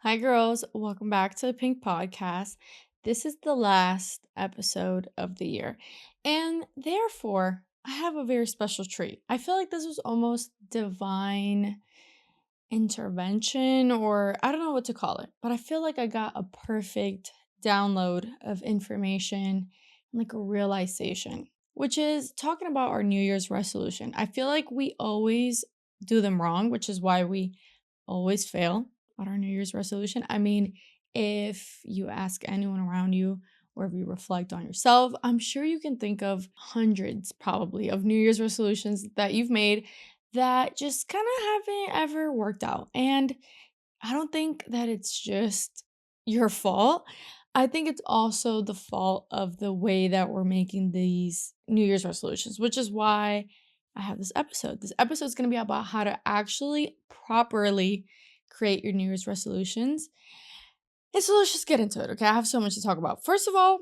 Hi, girls. Welcome back to the Pink Podcast. This is the last episode of the year, and therefore, I have a very special treat. I feel like this was almost divine intervention, or I don't know what to call it, but I feel like I got a perfect download of information, like a realization, which is talking about our New Year's resolution. I feel like we always do them wrong, which is why we always fail at our New Year's resolution. I mean, if you ask anyone around you, or if you reflect on yourself, I'm sure you can think of hundreds probably of New Year's resolutions that you've made that just kind of haven't ever worked out. And I don't think that it's just your fault. I think it's also the fault of the way that we're making these New Year's resolutions, which is why I have this episode. This episode is going to be about how to actually properly create your New Year's resolutions. And so let's just get into it, okay? I have so much to talk about. First of all,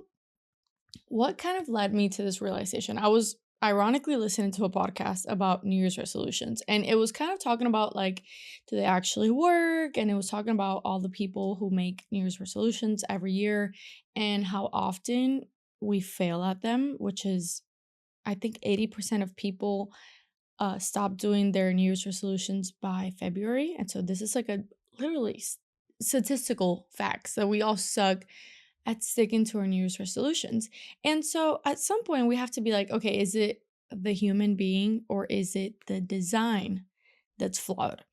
what kind of led me to this realization? I was ironically listening to a podcast about New Year's resolutions, and it was kind of talking about like, do they actually work? And it was talking about all the people who make New Year's resolutions every year and how often we fail at them, which is, I think, 80% of people stop doing their New Year's resolutions by February. And so this is like a literally statistical facts that we all suck at sticking to our New Year's resolutions. And so at some point we have to be like, okay, is it the human being or is it the design that's flawed?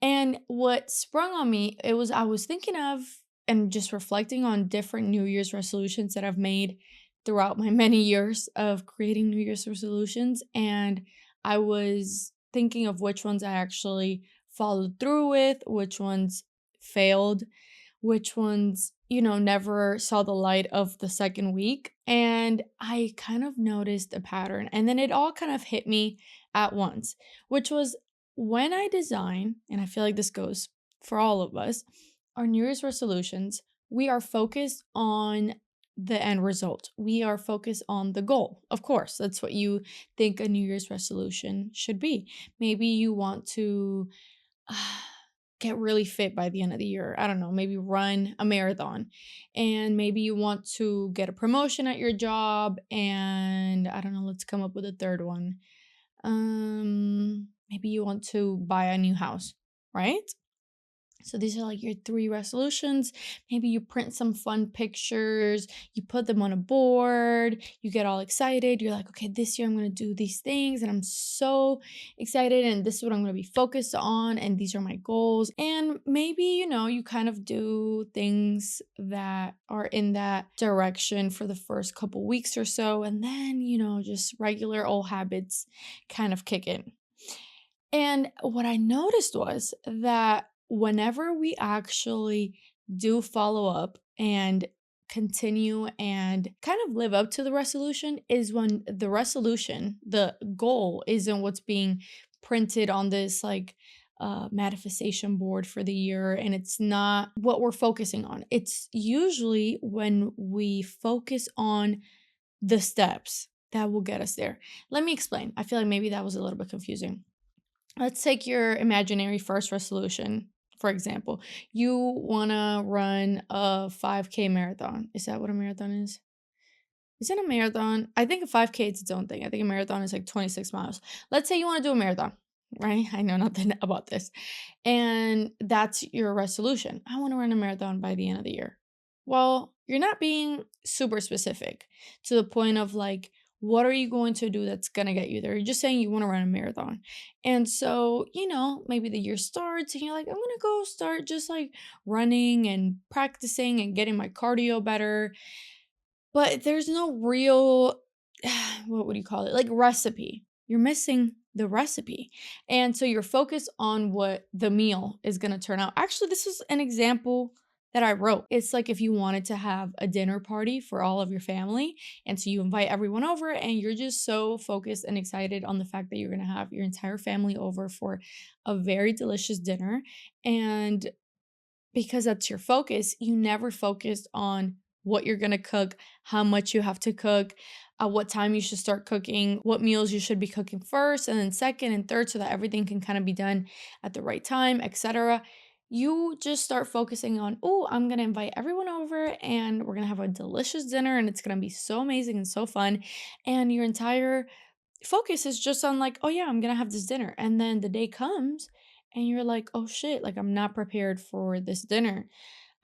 And what sprung on me, it was I was thinking of and just reflecting on different New Year's resolutions that I've made throughout my many years of creating New Year's resolutions. And I was thinking of which ones I actually followed through with, which ones failed, which ones, never saw the light of the second week. And I kind of noticed a pattern. And then it all kind of hit me at once, which was when I design, and I feel like this goes for all of us, our New Year's resolutions, we are focused on the end result. We are focused on the goal. Of course, that's what you think a New Year's resolution should be. Maybe you want to get really fit by the end of the year. I don't know, maybe run a marathon. And maybe you want to get a promotion at your job. And I don't know, let's come up with a third one. Maybe you want to buy a new house, right? So these are like your three resolutions. Maybe you print some fun pictures, you put them on a board, you get all excited. You're like, okay, this year I'm going to do these things and I'm so excited and this is what I'm going to be focused on and these are my goals. And maybe, you kind of do things that are in that direction for the first couple weeks or so and then, just regular old habits kind of kick in. And what I noticed was that whenever we actually do follow up and continue and kind of live up to the resolution is when the resolution, the goal isn't what's being printed on this like manifestation board for the year and it's not what we're focusing on. It's usually when we focus on the steps that will get us there. Let me explain. I feel like maybe that was a little bit confusing. Let's take your imaginary first resolution, for example. You want to run a 5K marathon. Is that what a marathon is? Is it a marathon? I think a 5K is its own thing. I think a marathon is like 26 miles. Let's say you want to do a marathon, right? I know nothing about this. And that's your resolution. I want to run a marathon by the end of the year. Well, you're not being super specific to the point of like, what are you going to do that's going to get you there? You're just saying you want to run a marathon. And so, maybe the year starts and you're like, I'm going to go start just like running and practicing and getting my cardio better. But there's no real, what would you call it? Like recipe. You're missing the recipe. And so you're focused on what the meal is going to turn out. Actually, this is an example that I wrote. It's like if you wanted to have a dinner party for all of your family. And so you invite everyone over and you're just so focused and excited on the fact that you're going to have your entire family over for a very delicious dinner. And because that's your focus, you never focused on what you're going to cook, how much you have to cook, at what time you should start cooking, what meals you should be cooking first and then second and third so that everything can kind of be done at the right time, etc. you just start focusing on, oh, I'm going to invite everyone over and we're going to have a delicious dinner and it's going to be so amazing and so fun. And your entire focus is just on like, oh yeah, I'm going to have this dinner. And then the day comes and you're like, oh shit, like I'm not prepared for this dinner.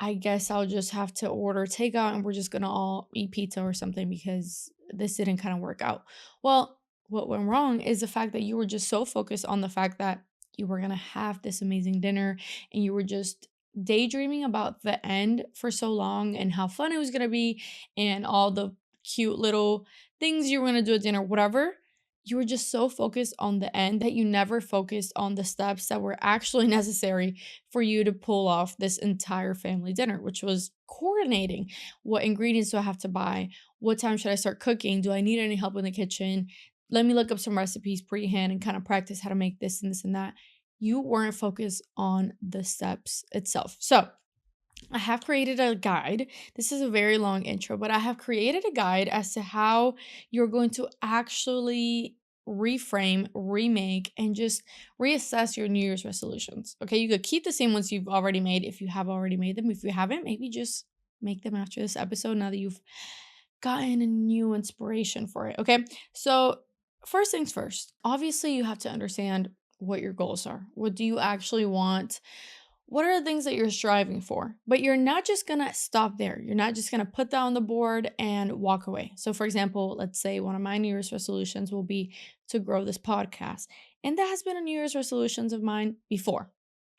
I guess I'll just have to order takeout and we're just gonna all eat pizza or something because this didn't kind of work out. Well, what went wrong is the fact that you were just so focused on the fact that you were gonna have this amazing dinner and you were just daydreaming about the end for so long and how fun it was gonna be and all the cute little things you were gonna do at dinner, whatever. You were just so focused on the end that you never focused on the steps that were actually necessary for you to pull off this entire family dinner, which was coordinating what ingredients do I have to buy? What time should I start cooking? Do I need any help in the kitchen? Let me look up some recipes pre-hand and kind of practice how to make this and that. You weren't focused on the steps itself. So, I have created a guide. This is a very long intro, but I have created a guide as to how you're going to actually reframe, remake, and just reassess your New Year's resolutions. Okay, you could keep the same ones you've already made if you have already made them. If you haven't, maybe just make them after this episode now that you've gotten a new inspiration for it. Okay, so first things first, obviously, you have to understand what your goals are. What do you actually want? What are the things that you're striving for? But you're not just gonna stop there. You're not just gonna put that on the board and walk away. So, for example, let's say one of my New Year's resolutions will be to grow this podcast. And that has been a New Year's resolutions of mine before.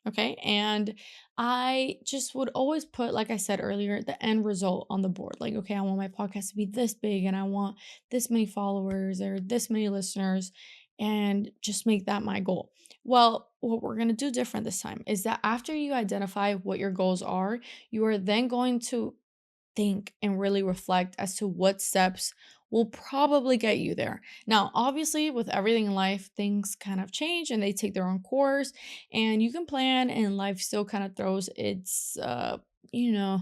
Okay. And I just would always put, like I said earlier, the end result on the board. Like, okay, I want my podcast to be this big and I want this many followers or this many listeners and just make that my goal. Well, what we're going to do different this time is that after you identify what your goals are, you are then going to think and really reflect as to what steps will probably get you there. Now, obviously, with everything in life, things kind of change and they take their own course, and you can plan, and life still kind of throws its, you know,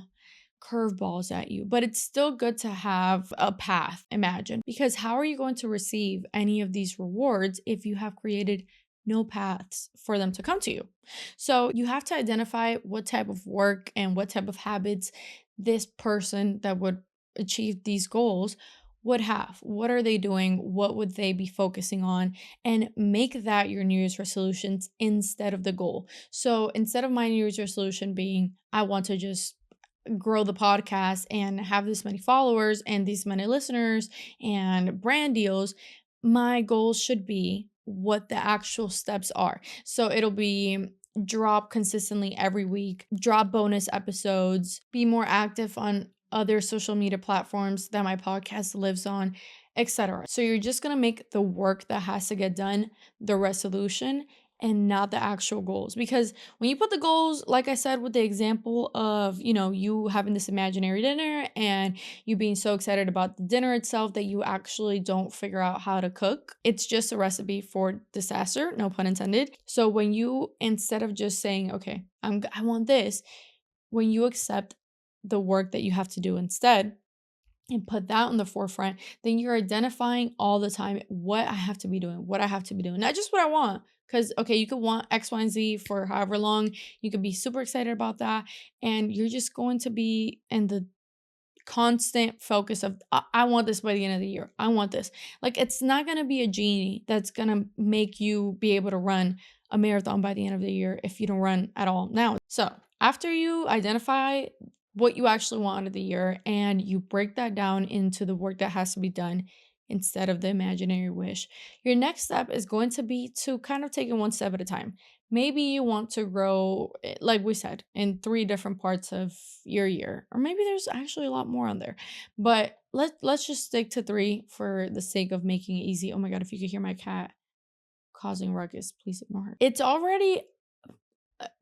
curveballs at you, but it's still good to have a path imagined because how are you going to receive any of these rewards if you have created no paths for them to come to you? So you have to identify what type of work and what type of habits this person that would achieve these goals would have. What are they doing? What would they be focusing on? And make that your New Year's resolutions instead of the goal. So instead of my New Year's resolution being, I want to just grow the podcast and have this many followers and these many listeners and brand deals, my goals should be what the actual steps are. So it'll be drop consistently every week, drop bonus episodes, be more active on other social media platforms that my podcast lives on, etc. So you're just going to make the work that has to get done the resolution and not the actual goals, because when you put the goals, like I said with the example of, you having this imaginary dinner and you being so excited about the dinner itself that you actually don't figure out how to cook, it's just a recipe for disaster, no pun intended. So when you, instead of just saying, okay, I want this, when you accept the work that you have to do instead and put that on the forefront, then you're identifying all the time what I have to be doing, what I have to be doing, not just what I want. Because, okay, you could want X, Y, and Z for however long. You could be super excited about that. And you're just going to be in the constant focus of, I want this by the end of the year. I want this. Like, it's not going to be a genie that's going to make you be able to run a marathon by the end of the year if you don't run at all now. So, after you identify what you actually want out of the year and you break that down into the work that has to be done instead of the imaginary wish, your next step is going to be to kind of take it one step at a time. Maybe you want to grow, like we said, in three different parts of your year, or maybe there's actually a lot more on there. But let's just stick to three for the sake of making it easy. Oh my god, if you could hear my cat causing ruckus, please ignore her. It's already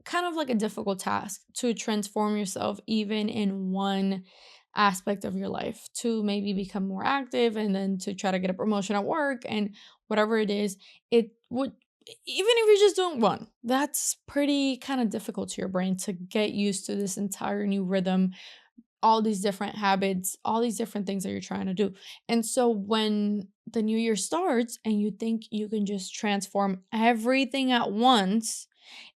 kind of like a difficult task to transform yourself even in one aspect of your life, to maybe become more active and then to try to get a promotion at work and whatever it is. It would, even if you're just doing one, that's pretty kind of difficult to your brain to get used to this entire new rhythm, all these different habits, all these different things that you're trying to do. And so when the new year starts and you think you can just transform everything at once,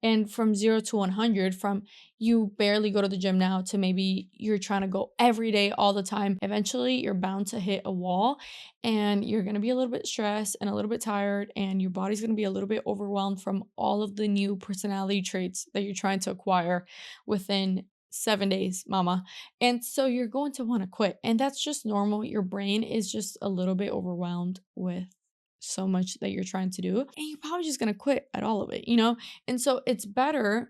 And from 0 to 100, from you barely go to the gym now to maybe you're trying to go every day all the time, eventually you're bound to hit a wall and you're going to be a little bit stressed and a little bit tired, and your body's going to be a little bit overwhelmed from all of the new personality traits that you're trying to acquire within 7 days, mama. And so you're going to want to quit. And that's just normal. Your brain is just a little bit overwhelmed with so much that you're trying to do. And you're probably just going to quit at all of it? And so it's better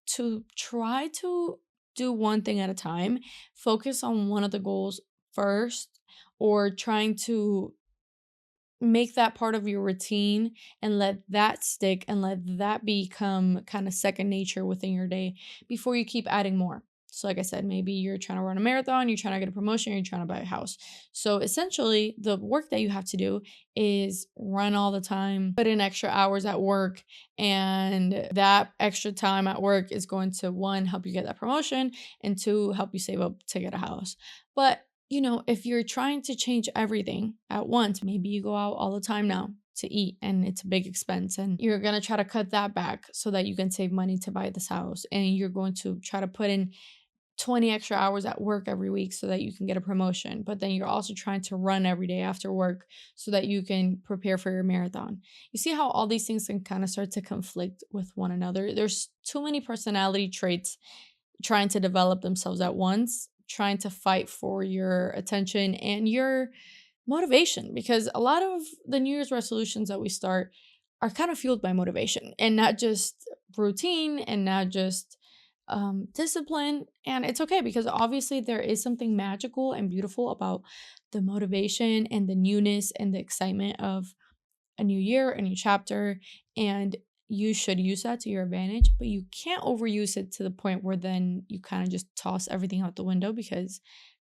to try to do one thing at a time, focus on one of the goals first, or trying to make that part of your routine and let that stick and let that become kind of second nature within your day before you keep adding more. So, like I said, maybe you're trying to run a marathon, you're trying to get a promotion, you're trying to buy a house. So, essentially, the work that you have to do is run all the time, put in extra hours at work, and that extra time at work is going to, one, help you get that promotion, and two, help you save up to get a house. But if you're trying to change everything at once, maybe you go out all the time now to eat and it's a big expense, and you're going to try to cut that back so that you can save money to buy this house, and you're going to try to put in 20 extra hours at work every week so that you can get a promotion. But then you're also trying to run every day after work so that you can prepare for your marathon. You see how all these things can kind of start to conflict with one another? There's too many personality traits trying to develop themselves at once, trying to fight for your attention and your motivation, because a lot of the New Year's resolutions that we start are kind of fueled by motivation and not just routine and not just discipline. And it's okay because obviously there is something magical and beautiful about the motivation and the newness and the excitement of a new year, a new chapter, and you should use that to your advantage, but you can't overuse it to the point where then you kind of just toss everything out the window because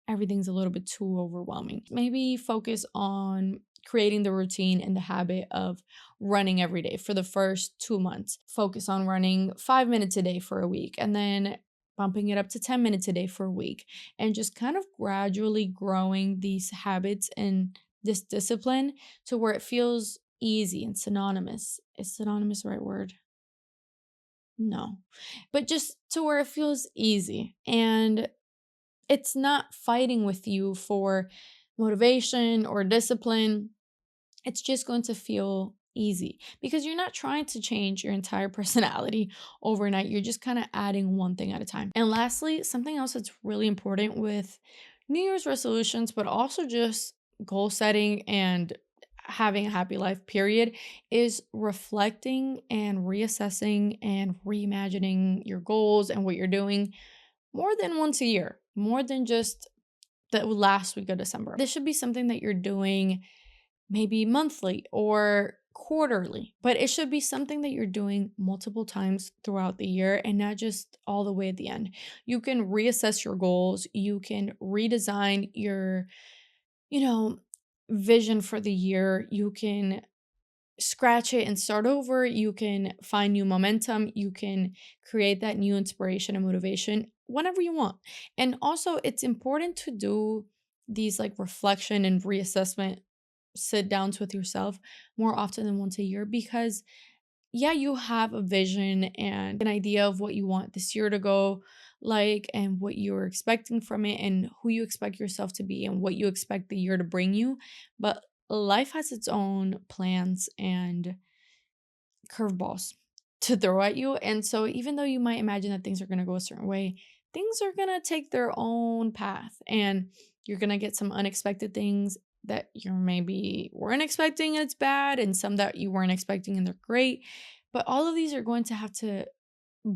everything's a little bit too overwhelming. Maybe focus on creating the routine and the habit of running every day for the first 2 months. Focus on running 5 minutes a day for a week and then bumping it up to 10 minutes a day for a week, and just kind of gradually growing these habits and this discipline to where it feels easy and synonymous. Is synonymous the right word? No. But just to where it feels easy and it's not fighting with you for motivation or discipline. It's just going to feel easy because you're not trying to change your entire personality overnight. You're just kind of adding one thing at a time. And lastly, something else that's really important with New Year's resolutions, but also just goal setting and having a happy life, period, is reflecting and reassessing and reimagining your goals and what you're doing more than once a year, more than just the last week of December. This should be something that you're doing maybe monthly or quarterly, but it should be something that you're doing multiple times throughout the year and not just all the way at the end. You can reassess your goals, you can redesign your, you know, vision for the year. You can scratch it and start over. You can find new momentum. You can create that new inspiration and motivation whenever you want. And also, it's important to do these like reflection and reassessment sit downs with yourself more often than once a year because yeah, you have a vision and an idea of what you want this year to go like and what you're expecting from it and who you expect yourself to be and what you expect the year to bring you. But life has its own plans and curveballs to throw at you. And so, even though you might imagine that things are going to go a certain way, things are going to take their own path and you're going to get some unexpected things that you maybe weren't expecting. It's bad, and some that you weren't expecting and they're great. But all of these are going to have to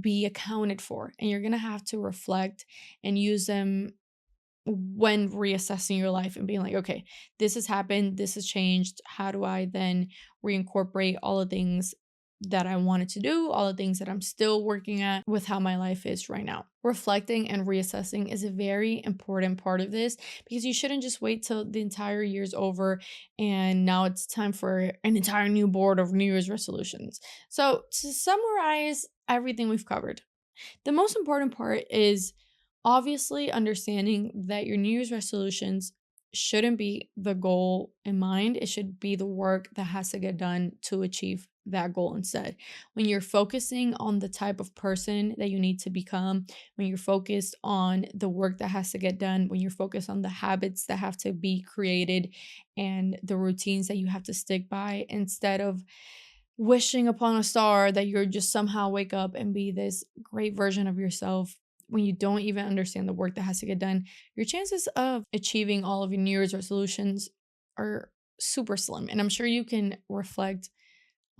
be accounted for, and you're going to have to reflect and use them when reassessing your life and being like, okay, this has happened, this has changed. How do I then reincorporate all the things that I wanted to do, all the things that I'm still working at with how my life is right now? Reflecting and reassessing is a very important part of this because you shouldn't just wait till the entire year's over and now it's time for an entire new board of New Year's resolutions. So, to summarize everything we've covered, the most important part is obviously understanding that your New Year's resolutions shouldn't be the goal in mind. It should be the work that has to get done to achieve that goal instead. When you're focusing on the type of person that you need to become, when you're focused on the work that has to get done, when you're focused on the habits that have to be created and the routines that you have to stick by, instead of wishing upon a star that you're just somehow wake up and be this great version of yourself when you don't even understand the work that has to get done, your chances of achieving all of your New Year's resolutions are super slim. And I'm sure you can reflect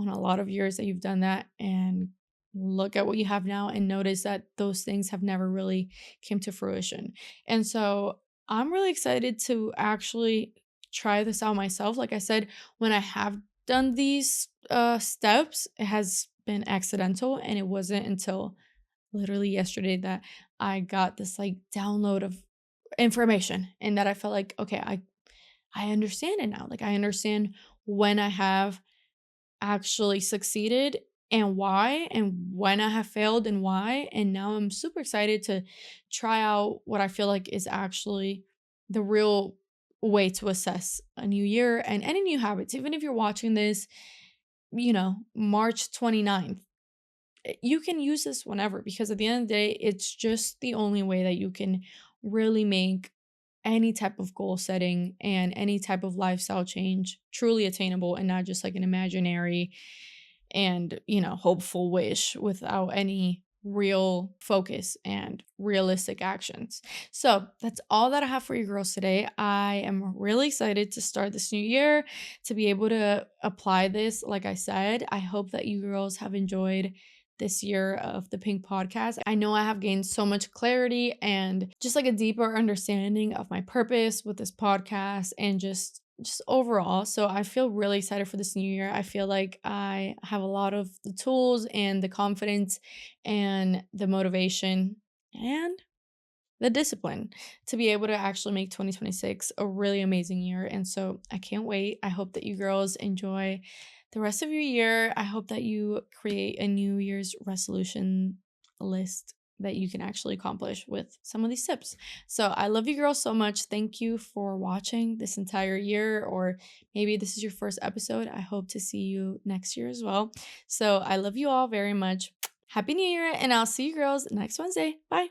on a lot of years that you've done that and look at what you have now and notice that those things have never really came to fruition. And so I'm really excited to actually try this out myself. Like I said, when I have done these steps, it has been accidental, and it wasn't until literally yesterday that I got this like download of information and that I felt like, okay, I understand it now. Like I understand when I have actually succeeded and why, and when I have failed and why. And now I'm super excited to try out what I feel like is actually the real way to assess a new year and any new habits. Even if you're watching this, March 29th, you can use this whenever, because at the end of the day, it's just the only way that you can really make any type of goal setting and any type of lifestyle change truly attainable and not just like an imaginary and, hopeful wish without any real focus and realistic actions. So that's all that I have for you girls today. I am really excited to start this new year, to be able to apply this. Like I said, I hope that you girls have enjoyed this year of the Pink Podcast. I know I have gained so much clarity and just like a deeper understanding of my purpose with this podcast and just overall. So I feel really excited for this new year. I feel like I have a lot of the tools and the confidence and the motivation and the discipline to be able to actually make 2026 a really amazing year. And so I can't wait. I hope that you girls enjoy the rest of your year. I hope that you create a New Year's resolution list that you can actually accomplish with some of these tips. So I love you girls so much. Thank you for watching this entire year, or maybe this is your first episode. I hope to see you next year as well. So I love you all very much. Happy New Year, and I'll see you girls next Wednesday. Bye.